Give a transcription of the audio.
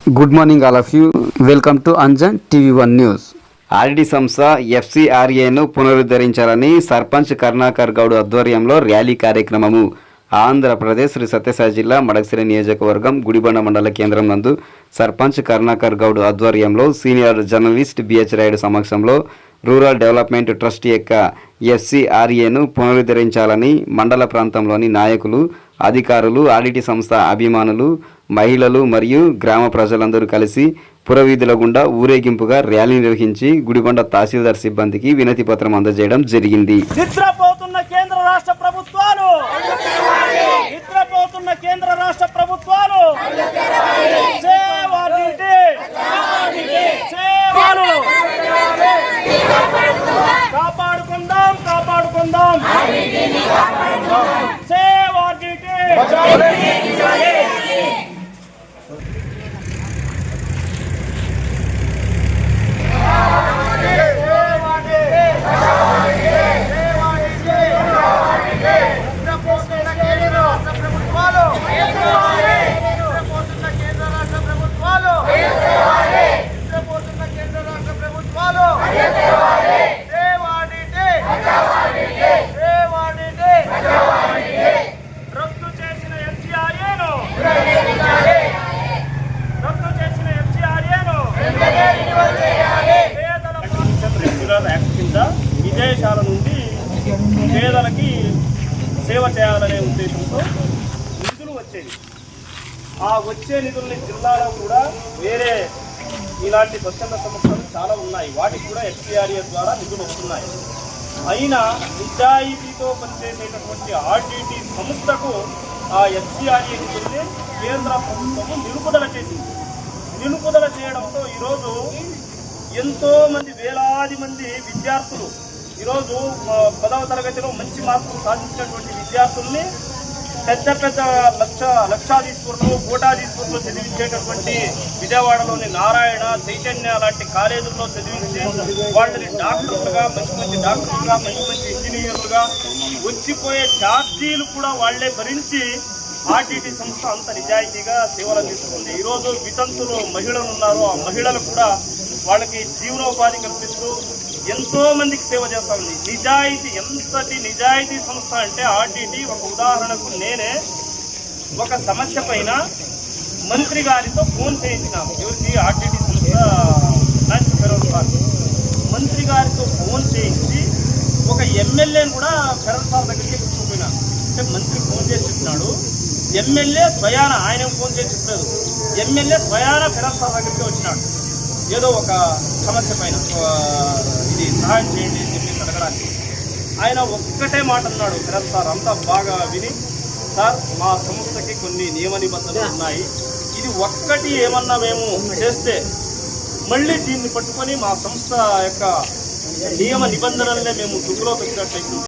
Good morning all of you. Welcome to Anjan TV one news. RD సంస్థ ఎఫ్సిఆర్ఏను పునరుద్ధరించాలని సర్పంచ్ కరుణాకర్ గౌడ్ ఆధ్వర్యంలో rally కార్యక్రమము ఆంధ్రప్రదేశ్ శ్రీ సత్యసాయి జిల్లా మడకశిర నియోజకవర్గం గుడిబండ మండల కేంద్రం నందు సర్పంచ్ కరుణాకర్ గౌడ్ ఆధ్వర్యంలో సీనియర్ జర్నలిస్ట్ బిహెచ్ రాయుడు సమక్షంలో రూరల్ డెవలప్మెంట్ ట్రస్ట్ యొక్క ఎఫ్సిఆర్ఏను పునరుద్ధరించాలని మండల ప్రాంతంలోని నాయకులు, అధికారులు, ఆర్డిటి సంస్థ అభిమానులు, మహిళలు మరియు గ్రామ ప్రజలందరూ కలిసి పురవీధుల గుండా ఊరేగింపుగా ర్యాలీ నిర్వహించి గుడిబండ తహసీల్దార్ సిబ్బందికి వినతి పత్రం అందజేయడం జరిగింది. నిద్రపోతున్న కేంద్ర రాష్ట్ర ప్రభుత్వాలు కాపాడుకుందాం సేవ్ ఆర్డిటి. విదేశాల నుండి పేదలకి సేవ చేయాలనే ఉద్దేశంతో నిధులు వచ్చేవి. ఆ వచ్చే నిధుల్ని జిల్లాలో కూడా వేరే ఇలాంటి స్వచ్ఛంద సంస్థలు చాలా ఉన్నాయి, వాటికి కూడా ఎఫ్సిఆర్ఏ ద్వారా నిధులు వస్తున్నాయి. అయినా నిజాయితీతో పనిచేసేటటువంటి ఆర్డిటి సంస్థకు ఆ ఎఫ్సిఆర్ఏ నిధుల్ని కేంద్ర ప్రభుత్వము నిలుపుదల చేసింది. నిలుపుదల చేయడంతో ఈరోజు ఎంతోమంది వేలాది మంది విద్యార్థులు ఈరోజు 10వ తరగతిలో మంచి మార్కులు సాధించినటువంటి విద్యార్థుల్ని పెద్ద పెద్ద లక్షాధీశ్వరులు, కోటాధీశ్వరులు చదివించేటటువంటి విజయవాడలోని నారాయణ, చైతన్య లాంటి కాలేజీల్లో చదివించి వాళ్ళని డాక్టర్లుగా, మంచి డాక్టర్లుగా, మంచి ఇంజనీర్లుగా వచ్చిపోయే ఛార్జీలు కూడా వాళ్లే భరించి ఆర్డిటి సంస్థ అంత నిజాయితీగా సేవలు అందిస్తుంది. ఈరోజు వితంతులు మహిళలు ఉన్నారు, ఆ మహిళలు కూడా వాళ్ళకి జీవనోపాధి కల్పిస్తూ ఎంతో మందికి సేవ చేస్తా ఉంది. నిజాయితీ, ఎంతటి నిజాయితీ సంస్థ అంటే ఆర్డిటి. ఒక ఉదాహరణకు నేనే ఒక సమస్య పైన మంత్రి గారితో ఫోన్ చేయించినాము. ఎవరికి? ఆర్డిటి సంస్థ ఫెరల్ సార్. మంత్రి గారితో ఫోన్ చేయించి ఒక ఎమ్మెల్యేని కూడా ఫెరల్ సార్ దగ్గరికి తీసుకుపోయినా. అంటే మంత్రి ఫోన్ చేసి చెప్పినాడు, ఎమ్మెల్యే స్వయాన, ఆయన ఫోన్ చేసి చెప్పలేదు, ఎమ్మెల్యే స్వయాన ఫెరల్ సార్ దగ్గరికి వచ్చినాడు ఏదో ఒక సమస్య పైన ఇది సహాయం చేయండి అని చెప్పి అడగడానికి. ఆయన ఒక్కటే మాట అన్నాడు ఫెరల్ సార్. అంతా బాగా విని, సార్ మా సంస్థకి కొన్ని నియమ నిబంధనలు ఉన్నాయి, ఇది ఒక్కటి ఏమన్నా మేము చేస్తే మళ్ళీ దీన్ని పట్టుకొని మా సంస్థ యొక్క నియమ నిబంధనలనే మేము దుగ్గులో పెట్టినట్లయితే